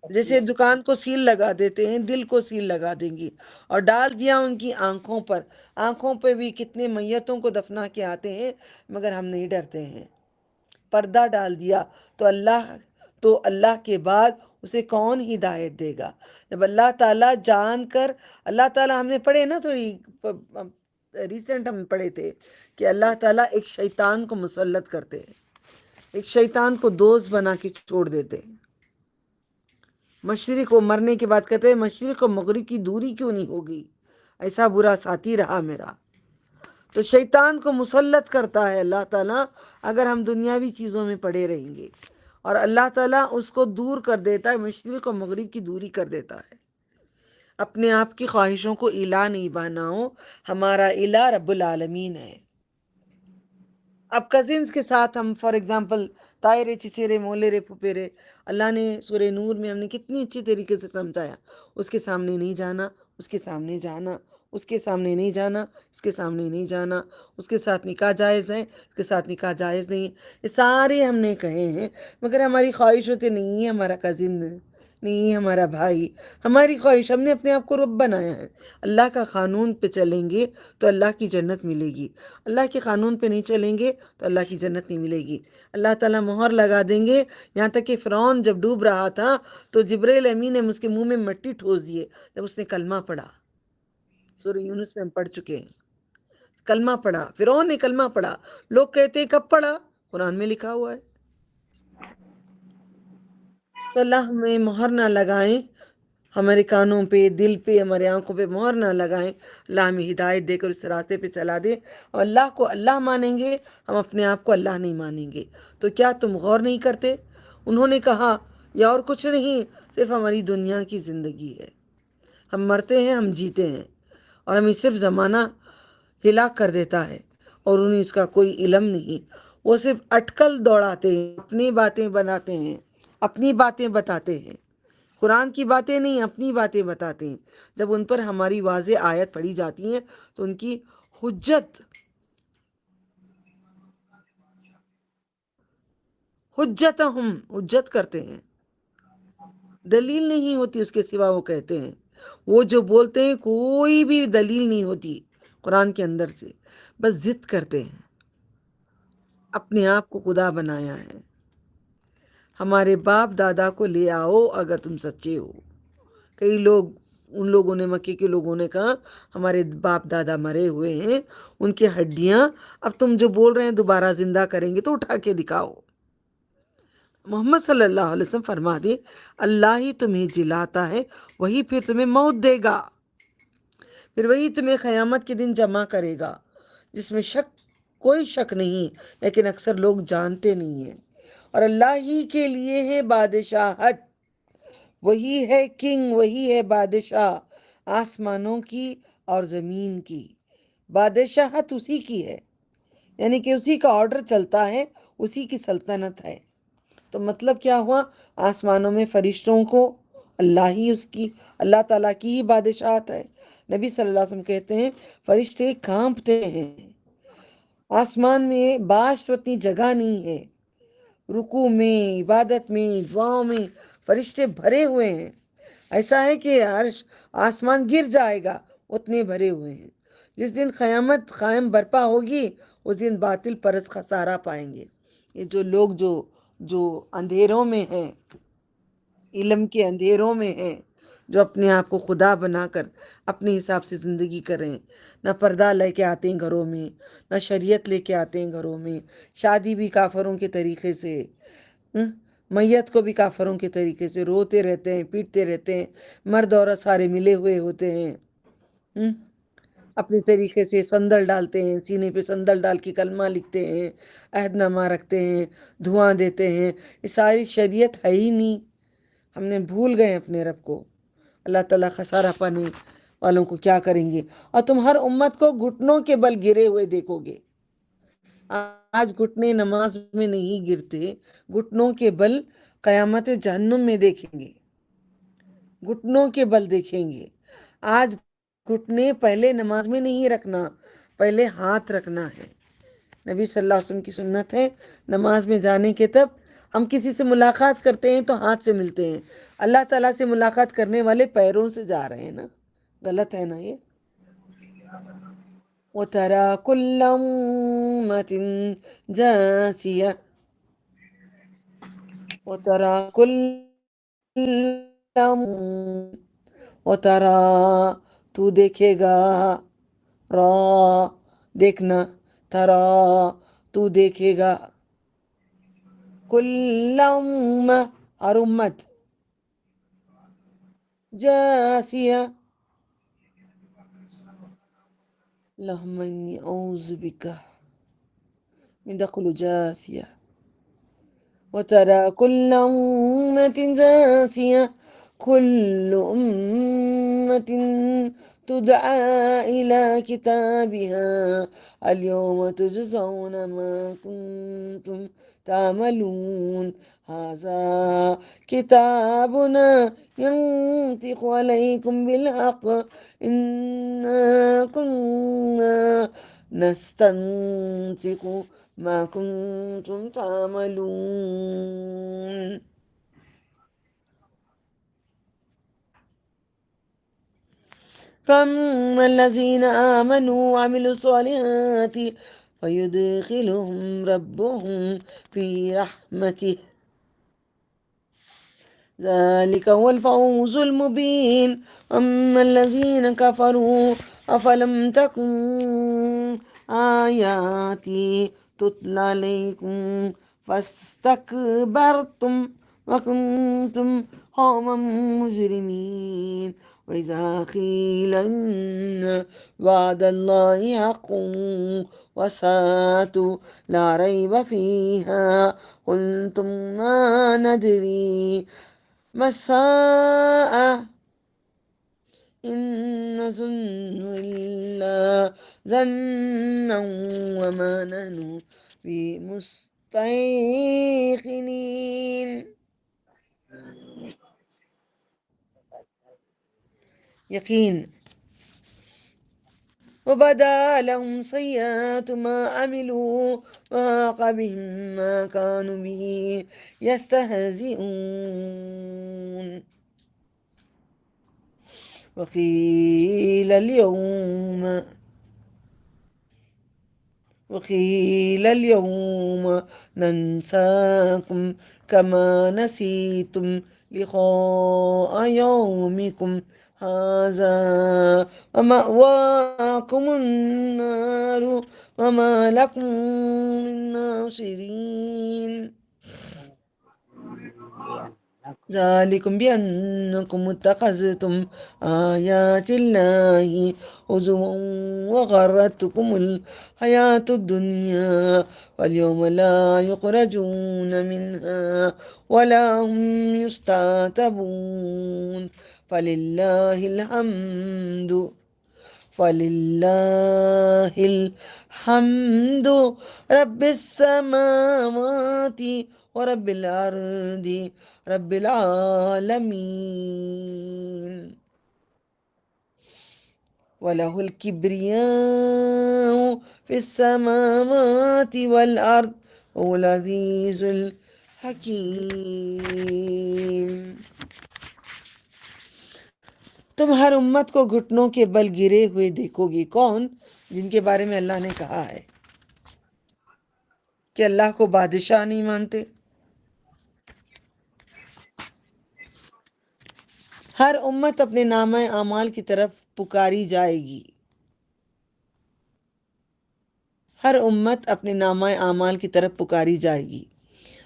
جیسے دکان کو سیل لگا دیتے ہیں، دل کو سیل لگا دیں گی. اور ڈال دیا ان کی آنکھوں پر. آنکھوں پہ بھی کتنے میتوں کو دفنا کے آتے ہیں مگر ہم نہیں ڈرتے ہیں. پردہ ڈال دیا تو اللہ کے بعد اسے کون ہدایت دے گا؟ جب اللہ تعالیٰ جان کر، اللہ تعالیٰ ہم نے پڑھے نا، تو ریسنٹ ہم پڑھے تھے کہ اللہ تعالیٰ ایک شیطان کو مسلط کرتے ہیں، ایک شیطان کو دوست بنا کے چھوڑ دیتے ہیں. مشرق کو مرنے کے بعد کہتے ہیں مشرق و مغرب کی دوری کیوں نہیں ہوگی، ایسا برا ساتھی رہا میرا. تو شیطان کو مسلط کرتا ہے اللہ تعالیٰ اگر ہم دنیاوی چیزوں میں پڑے رہیں گے، اور اللہ تعالیٰ اس کو دور کر دیتا ہے، مشرق و مغرب کی دوری کر دیتا ہے. اپنے آپ کی خواہشوں کو الہ نہیں بناؤ، ہمارا الہ رب العالمین ہے. اب کزنس کے ساتھ ہم فار ایگزامپل تائرے چچیرے مولیرے پھپیرے، اللہ نے سورہ نور میں ہم نے کتنی اچھی طریقے سے سمجھایا. اس کے سامنے نہیں جانا، اس کے سامنے جانا، اس کے سامنے نہیں جانا، اس کے سامنے نہیں جانا. اس کے ساتھ نکاح جائز ہے، اس کے ساتھ نکاح جائز نہیں. یہ سارے ہم نے کہے ہیں، مگر ہماری خواہش ہوتی نہیں ہمارا کزن، نہیں ہمارا بھائی. ہماری خواہش، ہم نے اپنے آپ کو رب بنایا ہے. اللہ کا قانون پہ چلیں گے تو اللہ کی جنت ملے گی، اللہ کے قانون پہ نہیں چلیں گے تو اللہ کی جنت نہیں ملے گی. اللہ تعالیٰ مہر لگا دیں گے. یہاں تک کہ فرعون جب ڈوب رہا تھا تو جبرائیل امین نے اس کے منہ میں مٹی ٹھوس دیے جب اس نے کلمہ پڑھا. سورہ یونس میں ہم پڑھ چکے ہیں. کلمہ پڑھا، فرعون نے کلمہ پڑھا. لوگ کہتے ہیں کب پڑھا؟ قرآن میں لکھا ہوا ہے. تو اللہ ہمیں مہر نہ لگائیں، ہمارے کانوں پہ، دل پہ، ہمارے آنکھوں پہ مہر نہ لگائیں. اللہ ہمیں ہدایت دے کر اس راستے پہ چلا دے. اور اللہ کو اللہ مانیں گے، ہم اپنے آپ کو اللہ نہیں مانیں گے. تو کیا تم غور نہیں کرتے؟ انہوں نے کہا یا اور کچھ نہیں، صرف ہماری دنیا کی زندگی ہے. ہم مرتے ہیں، ہم جیتے ہیں، اور ہمیں صرف زمانہ ہلاک کر دیتا ہے، اور انہیں اس کا کوئی علم نہیں. وہ صرف اٹکل دوڑاتے ہیں، اپنی باتیں بناتے ہیں، اپنی باتیں بتاتے ہیں. قرآن کی باتیں نہیں، اپنی باتیں بتاتے ہیں. جب ان پر ہماری واضح آیت پڑھی جاتی ہیں تو ان کی حجت کرتے ہیں. دلیل نہیں ہوتی اس کے سوا وہ کہتے ہیں. وہ جو بولتے ہیں کوئی بھی دلیل نہیں ہوتی قرآن کے اندر سے، بس ضد کرتے ہیں. اپنے آپ کو خدا بنایا ہے. ہمارے باپ دادا کو لے آؤ اگر تم سچے ہو. کئی لوگ، ان لوگوں نے، مکے کے لوگوں نے کہا ہمارے باپ دادا مرے ہوئے ہیں، ان کی ہڈیاں اب تم جو بول رہے ہیں دوبارہ زندہ کریں گے تو اٹھا کے دکھاؤ. محمد صلی اللہ علیہ وسلم فرما دے اللہ ہی تمہیں جلاتا ہے، وہی پھر تمہیں موت دے گا، پھر وہی تمہیں قیامت کے دن جمع کرے گا، جس میں کوئی شک نہیں، لیکن اکثر لوگ جانتے نہیں ہیں. اور اللہ ہی کے لیے ہے بادشاہت، وہی ہے کنگ، وہی ہے بادشاہ آسمانوں کی اور زمین کی. بادشاہت اسی کی ہے، یعنی کہ اسی کا آرڈر چلتا ہے، اسی کی سلطنت ہے. تو مطلب کیا ہوا؟ آسمانوں میں فرشتوں کو اللہ تعالیٰ کی ہی بادشاہت ہے. نبی صلی اللہ علیہ وسلم کہتے ہیں فرشتے کانپتے ہیں. آسمان میں باش اتنی جگہ نہیں ہے، رکوع میں، عبادت میں، دعاؤں میں فرشتے بھرے ہوئے ہیں. ایسا ہے کہ عرش آسمان گر جائے گا، اتنے بھرے ہوئے ہیں۔ جس دن قیامت قائم برپا ہوگی اس دن باطل پرست خسارہ پائیں گے۔ یہ جو لوگ جو اندھیروں میں ہیں، علم کے اندھیروں میں ہیں، جو اپنے آپ کو خدا بنا کر اپنے حساب سے زندگی کر رہے ہیں، نہ پردہ لے کے آتے ہیں گھروں میں، نہ شریعت لے کے آتے ہیں گھروں میں، شادی بھی کافروں کے طریقے سے، میت کو بھی کافروں کے طریقے سے روتے رہتے ہیں، پیٹتے رہتے ہیں، مرد عورت سارے ملے ہوئے ہوتے ہیں، اپنے طریقے سے سندل ڈالتے ہیں، سینے پہ سندل ڈال کے کلمہ لکھتے ہیں، عہد نامہ رکھتے ہیں، دھواں دیتے ہیں۔ یہ ساری شریعت ہے ہی نہیں، ہم نے بھول گئے اپنے رب کو۔ اللہ تعالیٰ خسارہ پانے والوں کو کیا کریں گے؟ اور تم ہر امت کو گھٹنوں کے بل گرے ہوئے دیکھو گے۔ آج گھٹنے نماز میں نہیں گرتے، گھٹنوں کے بل قیامت جہنم میں دیکھیں گے، گھٹنوں کے بل دیکھیں گے۔ آج گھٹنے پہلے نماز میں نہیں رکھنا، پہلے ہاتھ رکھنا ہے۔ نبی صلی اللہ علیہ وسلم کی سنت ہے نماز میں جانے کے تب ہم کسی سے ملاقات کرتے ہیں تو ہاتھ سے ملتے ہیں۔ اللہ تعالیٰ سے ملاقات کرنے والے پیروں سے جا رہے ہیں نا، غلط ہے نا یہ؟ وَتَرَى كُلَّ أُمَّةٍ جَاثِيَةً وَتَرَى كُلَّ وَتَرَى تو دیکھے گا، را دیکھنا، ترا تو دیکھے گا، کل امہ ہر امت، جاسیہ اللہم انی اعوذ بک من دخل جاسیہ، وترى كل أمة جاثية كل أمة تدعى إلى كتابها اليوم تجزون ما كنتم تعملون هذا كتابنا ينطق عليكم بالحق إنا كنا نستنطق ما كنتم تعملون۔ فأما الذين آمنوا وعملوا الصالحات فيدخلهم ربهم في رحمته ذلك هو الفوز المبين۔ أما الذين كفروا أفلم تكن آياتي تتلى عليكم فاستكبرتم وكنتم قوما مجرمين وإذا قيل إن وعد الله حق وساعة لا ريب فيها قلتم ما ندري ما الساعة إن نظن إلا ظنا وما نحن بمستيقنين۔ یقین، وبدا لهم سیئات ما عملوا وحاق بهم ما كانوا به يستهزئون۔ وقيل اليوم ننساكم كما نسيتم لقاء يومكم هذا ومأواكم النار وما لكم من ناصرين۔ ذلكم بأنكم اتخذتم آيات الله هزوا وغرتكم الحياة الدنيا واليوم لا يخرجون منها ولا هم يستعتبون فلله الحمد رب السماوات ورب الأرض رب العالمين وله الكبرياء في السماوات والأرض هو العزيز الحكيم۔ تم ہر امت کو گھٹنوں کے بل گرے ہوئے دیکھو گی. کون؟ جن کے بارے میں اللہ نے کہا ہے کہ اللہ کو بادشاہ نہیں مانتے. ہر امت اپنے نامہ اعمال کی طرف پکاری جائے گی. ہر امت اپنے نامہ اعمال کی طرف پکاری جائے گی.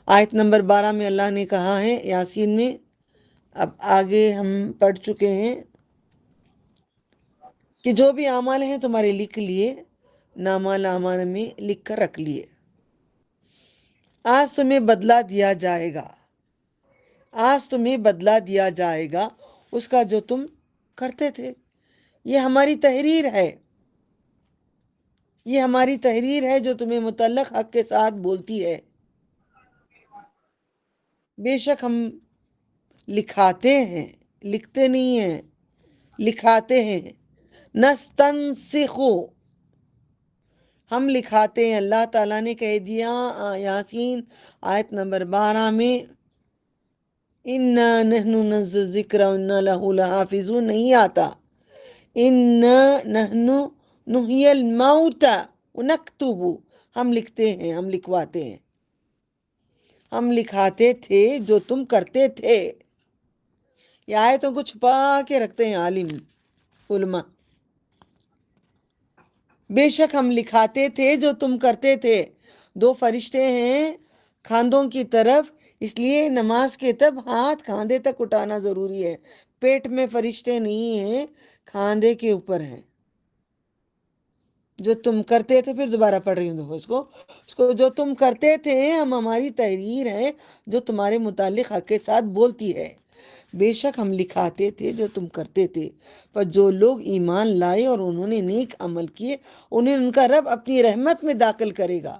آیت نمبر 12 میں اللہ نے کہا ہے یاسین میں، اب آگے ہم پڑھ چکے ہیں کہ جو بھی اعمال ہیں تمہارے لکھ لیے، نامہ الاعمال میں لکھ کر رکھ لیے. آج تمہیں بدلہ دیا جائے گا. آج تمہیں بدلہ دیا جائے گا اس کا جو تم کرتے تھے. یہ ہماری تحریر ہے. یہ ہماری تحریر ہے جو تمہیں متعلق حق کے ساتھ بولتی ہے. بے شک ہم لکھاتے ہیں، لکھتے نہیں ہیں، لکھاتے ہیں. نستنسخو، ہم لکھاتے ہیں. اللہ تعالیٰ نے کہہ دیا یاسین آیت نمبر 12 میں اِنَّا نَحْنُ نَزَّلْنَا الذِّكْرَ وَإِنَّا لَهُ لَحَافِظُونَ نہیں آتا. اِنَّا نَحْنُ نُحْيِي الْمَوْتَى وَنَكْتُبُ، ہم لکھتے ہیں، ہم لکھواتے ہیں. ہم لکھاتے تھے جو تم کرتے تھے. یہ آیتوں کو چھپا کے رکھتے ہیں عالم علماء. بے شک ہم لکھاتے تھے جو تم کرتے تھے. 2 فرشتے ہیں کھاندوں کی طرف، اس لیے نماز کے تب ہاتھ کھاندے تک اٹھانا ضروری ہے. پیٹ میں فرشتے نہیں ہیں، کھاندے کے اوپر ہیں. جو تم کرتے تھے، پھر دوبارہ پڑھ رہی ہوں دیکھو اس کو جو تم کرتے تھے ہم ہماری تحریر ہے جو تمہارے متعلق حق کے ساتھ بولتی ہے. بے شک ہم لکھاتے تھے جو تم کرتے تھے. پر جو لوگ ایمان لائے اور انہوں نے نیک عمل کیے انہیں ان کا رب اپنی رحمت میں داخل کرے گا.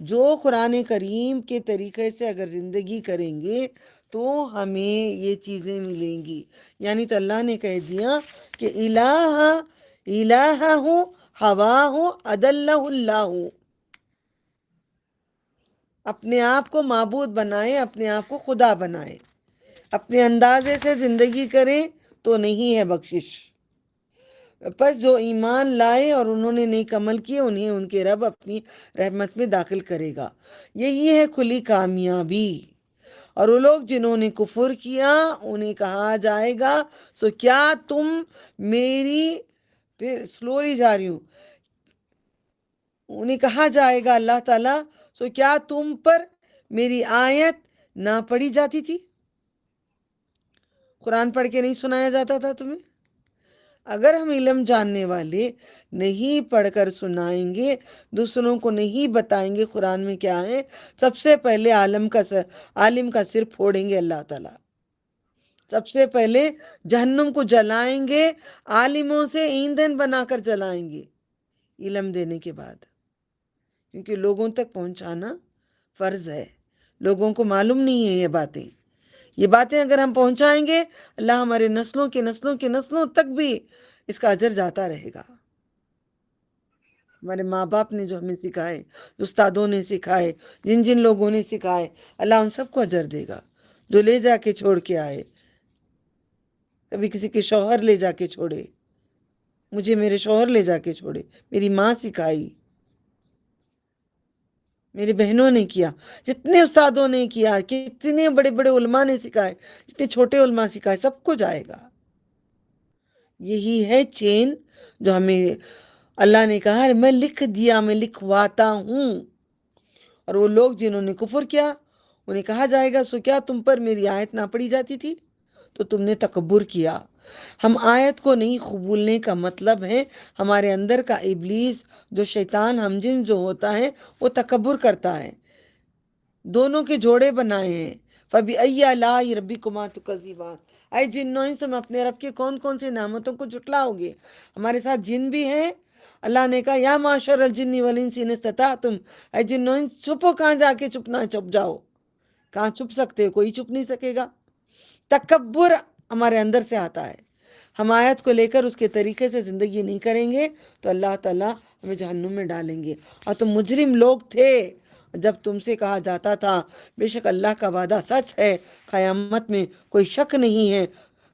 جو قرآن کریم کے طریقے سے اگر زندگی کریں گے تو ہمیں یہ چیزیں ملیں گی. یعنی تو اللہ نے کہہ دیا کہ الہ ہوں ہوا ہوں ادلہ اللہ، اپنے آپ کو معبود بنائے، اپنے آپ کو خدا بنائے، اپنے اندازے سے زندگی کریں تو نہیں ہے بخشش. پس جو ایمان لائے اور انہوں نے نیک عمل کیے انہیں ان کے رب اپنی رحمت میں داخل کرے گا. یہی ہے کھلی کامیابی. اور وہ لوگ جنہوں نے کفر کیا انہیں کہا جائے گا سو کیا تم میری، پھر سلولی جا رہی ہوں، انہیں کہا جائے گا اللہ تعالیٰ سو کیا تم پر میری آیت نہ پڑھی جاتی تھی؟ قرآن پڑھ کے نہیں سنایا جاتا تھا تمہیں؟ اگر ہم علم جاننے والے نہیں پڑھ کر سنائیں گے، دوسروں کو نہیں بتائیں گے قرآن میں کیا ہے، سب سے پہلے عالم کا سر پھوڑیں گے اللہ تعالیٰ. سب سے پہلے جہنم کو جلائیں گے، عالموں سے ایندھن بنا کر جلائیں گے علم دینے کے بعد. کیونکہ لوگوں تک پہنچانا فرض ہے. لوگوں کو معلوم نہیں ہے یہ باتیں اگر ہم پہنچائیں گے اللہ ہمارے نسلوں کے نسلوں کے نسلوں تک بھی اس کا اجر جاتا رہے گا. ہمارے ماں باپ نے جو ہمیں سکھائے، استادوں نے سکھائے، جن جن لوگوں نے سکھائے، اللہ ان سب کو اجر دے گا. جو لے جا کے چھوڑ کے آئے، کبھی کسی کے شوہر لے جا کے چھوڑے، مجھے میرے شوہر لے جا کے چھوڑے، میری ماں سکھائی، میری بہنوں نے کیا، جتنے استادوں نے کیا، کتنے بڑے بڑے علماء نے سکھائے، جتنے چھوٹے علماء سکھائے، سب کو جائے گا. یہی ہے چین جو ہمیں اللہ نے کہا ہے میں لکھ دیا، میں لکھواتا ہوں. اور وہ لوگ جنہوں نے کفر کیا انہیں کہا جائے گا سو کیا تم پر میری آیت نہ پڑھی جاتی تھی تو تم نے تکبر کیا. ہم آیت کو نہیں قبولنے کا مطلب ہے ہمارے اندر کا ابلیس جو شیطان ہمجنس جو ہوتا ہے وہ تکبر کرتا ہے. دونوں کے جوڑے بنائے ہیں. فَبِأَيِّ آلَاءِ رَبِّكُمَا تُكَذِّبَانِ، اے جنوں و انس تم اپنے رب کے کون کون سی نعمتوں کو جھٹلاؤ گے. ہمارے ساتھ جن بھی ہیں. اللہ نے کہا یا معشر الجن والانس ان استطعتم، اے جنوں و انس چھپو، کہاں جا کے چھپنا، چھپ جاؤ. کہاں چھپ سکتے ہو؟ کوئی چھپ نہیں سکے گا. تکبر ہمارے اندر سے آتا ہے. ہم آیت کو لے کر اس کے طریقے سے زندگی نہیں کریں گے تو اللہ تعالیٰ ہمیں جہنم میں ڈالیں گے. اور تم مجرم لوگ تھے جب تم سے کہا جاتا تھا بے شک اللہ کا وعدہ سچ ہے، قیامت میں کوئی شک نہیں ہے،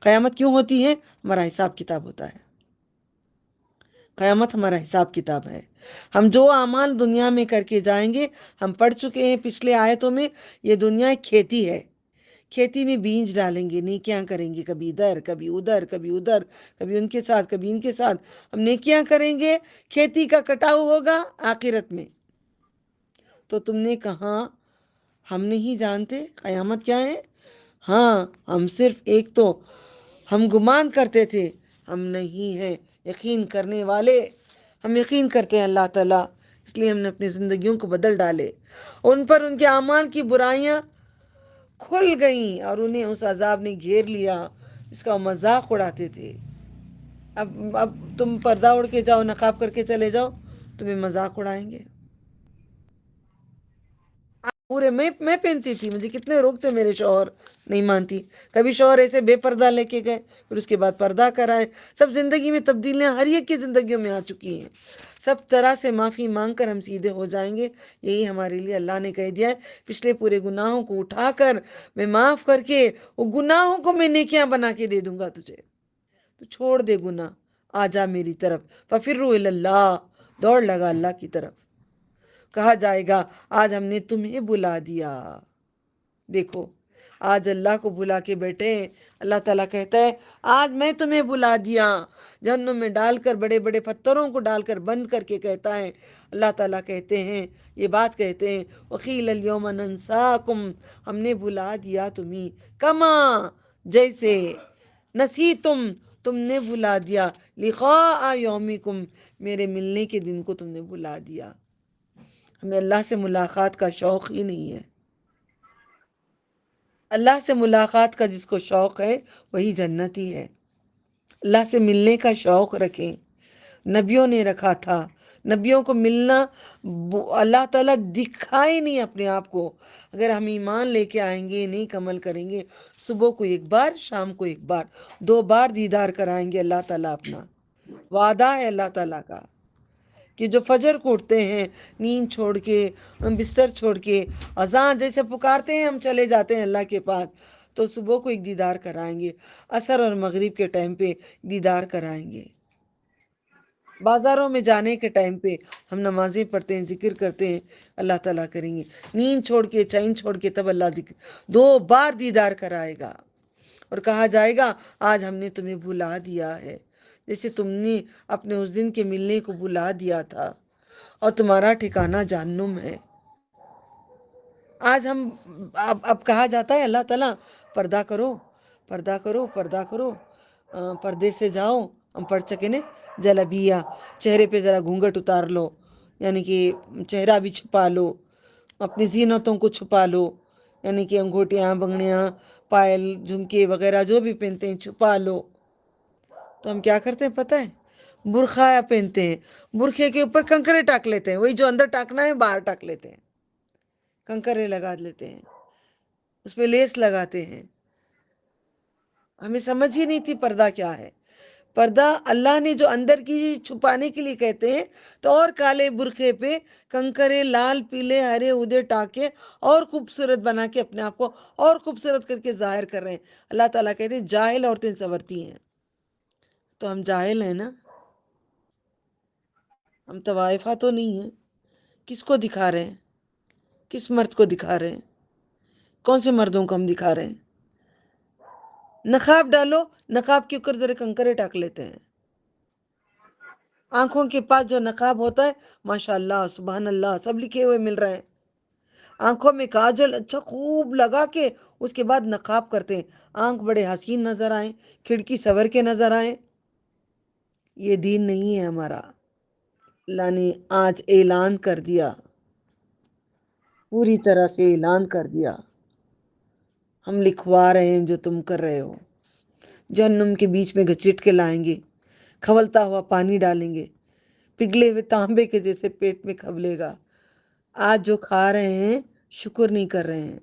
قیامت کیوں ہوتی ہے؟ ہمارا حساب کتاب ہوتا ہے. قیامت ہمارا حساب کتاب ہے. ہم جو اعمال دنیا میں کر کے جائیں گے، ہم پڑھ چکے ہیں پچھلے آیتوں میں، یہ دنیا ایک کھیتی ہے. کھیتی میں بیج ڈالیں گے، نیکیاں کریں گے، کبھی ادھر کبھی ادھر کبھی ادھر، کبھی ان کے ساتھ کبھی ان کے ساتھ. ہم نیکیاں کریں گے، کھیتی کا کٹاؤ ہوگا آخرت میں. تو تم نے کہا ہم نہیں جانتے قیامت کیا ہے؟ ہاں، ہم صرف ایک تو ہم گمان کرتے تھے، ہم نہیں ہیں یقین کرنے والے. ہم یقین کرتے ہیں اللہ تعالیٰ، اس لیے ہم نے اپنی زندگیوں کو بدل ڈالے. ان پر ان کے اعمال کی برائیاں کھل گئیں اور انہیں اس عذاب نے گھیر لیا، اس کا مذاق اڑاتے تھے. اب تم پردہ اڑ کے جاؤ، نقاب کر کے چلے جاؤ، تمہیں مذاق اڑائیں گے. پورے میں پہنتی تھی، مجھے کتنے روکتے میرے شوہر، نہیں مانتی. کبھی شوہر ایسے بے پردہ لے کے گئے، پھر اس کے بعد پردہ کرائے. سب زندگی میں تبدیلیاں ہر ایک کی زندگیوں میں آ چکی ہیں. سب طرح سے معافی مانگ کر ہم سیدھے ہو جائیں گے. یہی ہمارے لیے اللہ نے کہہ دیا ہے. پچھلے پورے گناہوں کو اٹھا کر میں معاف کر کے وہ گناہوں کو میں نیکیاں بنا کے دے دوں گا تجھے. تو چھوڑ دے گناہ، آ جا میری طرف. ففروا الی اللہ، دوڑ لگا اللہ کی طرف. کہا جائے گا آج ہم نے تمہیں بلا دیا. دیکھو آج اللہ کو بلا کے بیٹھے ہیں. اللہ تعالیٰ کہتا ہے آج میں تمہیں بلا دیا. جہنم میں ڈال کر، بڑے بڑے پتھروں کو ڈال کر بند کر کے کہتا ہے. اللہ تعالیٰ کہتے ہیں، یہ بات کہتے ہیں، وقیل الیوم ننساکم، ہم نے بلا دیا تمہیں، کما جیسے، نسیتم تم نے بلا دیا، لقاء یومکم میرے ملنے کے دن کو تم نے بلا دیا. ہمیں اللہ سے ملاقات کا شوق ہی نہیں ہے. اللہ سے ملاقات کا جس کو شوق ہے وہی جنتی ہے. اللہ سے ملنے کا شوق رکھیں. نبیوں نے رکھا تھا. نبیوں کو ملنا، اللہ تعالیٰ دکھائے نہیں اپنے آپ کو. اگر ہم ایمان لے کے آئیں گے، نیک عمل کریں گے، صبح کو ایک بار، شام کو ایک بار، 2 بار دیدار کرائیں گے اللہ تعالیٰ اپنا. وعدہ ہے اللہ تعالیٰ کا کہ جو فجر کو اٹھتے ہیں، نیند چھوڑ کے، بستر چھوڑ کے، اذان جیسے پکارتے ہیں ہم چلے جاتے ہیں اللہ کے پاس، تو صبح کو ایک دیدار کرائیں گے، عصر اور مغرب کے ٹائم پہ دیدار کرائیں گے. بازاروں میں جانے کے ٹائم پہ ہم نمازیں پڑھتے ہیں، ذکر کرتے ہیں، اللہ تعالیٰ کریں گے. نیند چھوڑ کے، چین چھوڑ کے، تب اللہ ذکر 2 بار دیدار کرائے گا. اور کہا جائے گا آج ہم نے تمہیں بلا دیا ہے، جیسے تم نے اپنے اس دن کے ملنے کو بلا دیا تھا، اور تمہارا ٹھکانہ جہنم ہے. آج ہم اب کہا جاتا ہے اللہ تعالیٰ پردہ کرو، پردہ کرو، پردہ کرو، پردے سے جاؤ. ہم پڑھ سکے نا، جلبیا، چہرے پہ ذرا گھونگھٹ اتار لو، یعنی کہ چہرہ بھی چھپا لو، اپنی زینتوں کو چھپا لو، یعنی کہ انگوٹیاں، بنگڑیاں، پائل، جھمکے وغیرہ جو بھی پہنتے ہیں چھپا لو. تو ہم کیا کرتے ہیں پتہ ہے؟ برقع پہنتے ہیں، برقعے کے اوپر کنکرے ٹاک لیتے ہیں، وہی جو اندر ٹاکنا ہے باہر ٹاک لیتے ہیں، کنکرے لگا لیتے ہیں، اس پہ لیس لگاتے ہیں. ہمیں سمجھ ہی نہیں تھی پردہ کیا ہے. پردہ اللہ نے جو اندر کی چھپانے کے لیے کہتے ہیں، تو اور کالے برقعے پہ کنکرے لال، پیلے، ہرے، ادے ٹاکے اور خوبصورت بنا کے اپنے آپ کو اور خوبصورت کر کے ظاہر کر رہے ہیں. اللہ تعالیٰ کہتے ہیں جاہل عورتیں سنورتی ہیں. تو ہم جاہل ہیں نا، ہم طوائفہ تو نہیں ہیں. کس کو دکھا رہے ہیں؟ کس مرد کو دکھا رہے ہیں؟ کون سے مردوں کو ہم دکھا رہے ہیں؟ نقاب ڈالو، نقاب کے اوپر ذرا کنکرے ٹاک لیتے ہیں. آنکھوں کے پاس جو نقاب ہوتا ہے، ماشاءاللہ، سبحان اللہ، سب لکھے ہوئے مل رہے ہیں. آنکھوں میں کاجل اچھا خوب لگا کے اس کے بعد نقاب کرتے ہیں، آنکھ بڑے حسین نظر آئیں، کھڑکی سور کے نظر آئیں. یہ دین نہیں ہے ہمارا. اللہ نے آج اعلان کر دیا، پوری طرح سے اعلان کر دیا، ہم لکھوا رہے ہیں جو تم کر رہے ہو. جہنم کے بیچ میں گھسیٹ کے لائیں گے، کھولتا ہوا پانی ڈالیں گے، پگھلے ہوئے تانبے کے جیسے پیٹ میں کھولے گا. آج جو کھا رہے ہیں شکر نہیں کر رہے ہیں،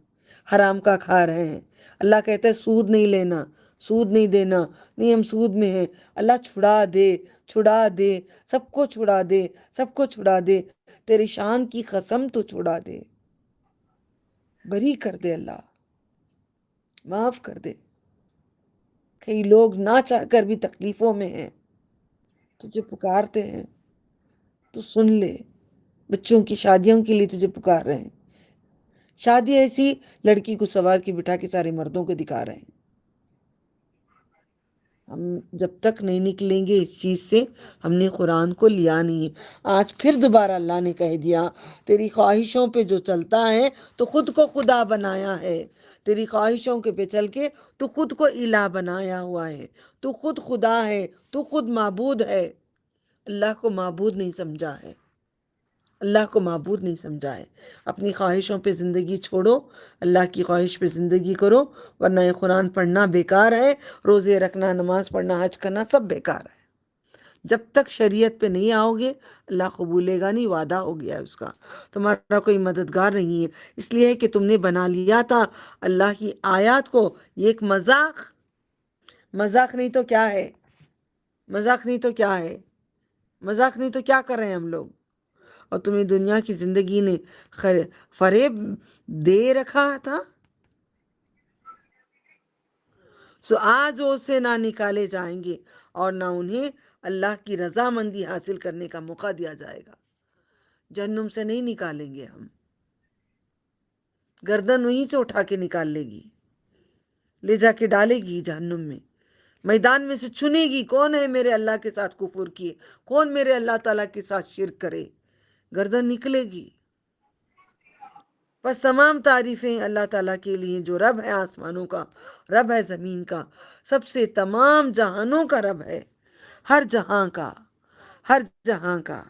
حرام کا کھا رہے ہیں. اللہ کہتا ہے سود نہیں لینا، سود نہیں دینا، نہیں ہم سود میں ہیں. اللہ چھڑا دے، چھڑا دے، سب کو چھڑا دے، سب کو چھڑا دے. تیری شان کی قسم تو چھڑا دے، بری کر دے اللہ، معاف کر دے. کئی لوگ نہ چاہ کر بھی تکلیفوں میں ہیں، تجھے پکارتے ہیں تو سن لے. بچوں کی شادیوں کے لیے تجھے پکار رہے ہیں. شادی ایسی لڑکی کو سوار کے بٹھا کے سارے مردوں کو دکھا رہے ہیں. ہم جب تک نہیں نکلیں گے اس چیز سے، ہم نے قرآن کو لیا نہیں. آج پھر دوبارہ اللہ نے کہہ دیا تیری خواہشوں پہ جو چلتا ہے تو خود کو خدا بنایا ہے. تیری خواہشوں کے پہ چل کے تو خود کو الہ بنایا ہوا ہے. تو خود خدا ہے، تو خود معبود ہے. اللہ کو معبود نہیں سمجھا ہے، اللہ کو معبود نہیں سمجھا ہے. اپنی خواہشوں پہ زندگی چھوڑو، اللہ کی خواہش پہ زندگی کرو، ورنہ یہ قرآن پڑھنا بیکار ہے، روزے رکھنا، نماز پڑھنا، حج کرنا سب بیکار ہے. جب تک شریعت پہ نہیں آؤ گے اللہ قبولے گا نہیں، وعدہ ہو گیا ہے اس کا. تمہارا کوئی مددگار نہیں ہے، اس لیے کہ تم نے بنا لیا تھا اللہ کی آیات کو یہ ایک مذاق. مذاق نہیں تو کیا ہے؟ مذاق نہیں تو کیا ہے؟ مذاق نہیں تو کیا کر رہے ہیں ہم لوگ؟ اور تمہیں دنیا کی زندگی نے فریب دے رکھا تھا، سو آج وہ اسے نہ نکالے جائیں گے اور نہ انہیں اللہ کی رضامندی حاصل کرنے کا موقع دیا جائے گا. جہنم سے نہیں نکالیں گے ہم، گردن وہیں سے اٹھا کے نکال لے گی، لے جا کے ڈالے گی جہنم میں. میدان میں سے چنے گی کون ہے میرے اللہ کے ساتھ کفر کیے، کون میرے اللہ تعالیٰ کے ساتھ شرک کرے. گردن نکلے گی. بس تمام تعریفیں اللہ تعالیٰ کے لیے جو رب ہے آسمانوں کا، رب ہے زمین کا، سب سے تمام جہانوں کا رب ہے، ہر جہاں کا، ہر جہاں کا.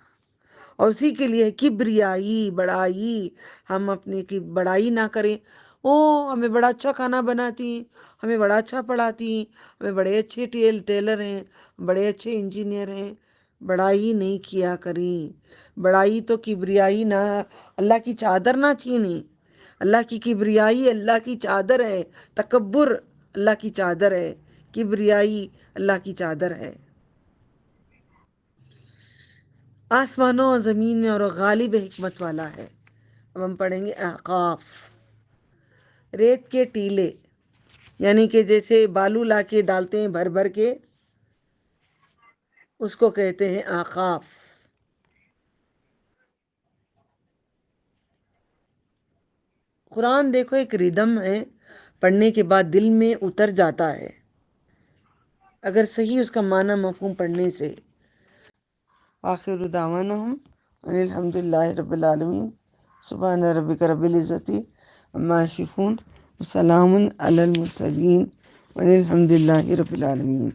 اور اسی کے لیے کبریائی، بڑائی. ہم اپنے کی بڑائی نہ کریں. ہمیں بڑا اچھا کھانا بناتی ہیں، ہمیں بڑا اچھا پڑھاتی ہیں، ہمیں بڑے اچھے ٹیلر ہیں، بڑے اچھے انجینئر ہیں. بڑائی نہیں کیا کریں. بڑائی تو کبریائی نہ، اللہ کی چادر نہ چھینیں. اللہ کی کبریائی اللہ کی چادر ہے، تکبر اللہ کی چادر ہے، کبریائی اللہ کی چادر ہے. آسمانوں اور زمین میں اور غالب حکمت والا ہے. اب ہم پڑھیں گے احقاف. ریت کے ٹیلے، یعنی کہ جیسے بالو لا کے ڈالتے ہیں بھر بھر کے، اس کو کہتے ہیں احقاف. قرآن دیکھو ایک ردم ہے، پڑھنے کے بعد دل میں اتر جاتا ہے اگر صحیح اس کا معنی مفہوم پڑھنے سے. آخر دعوانا ان الحمد للہ رب العالمین. سبحان ربک رب العزت عما یصفون وسلام علی المرسلین والحمد للہ رب العالمین.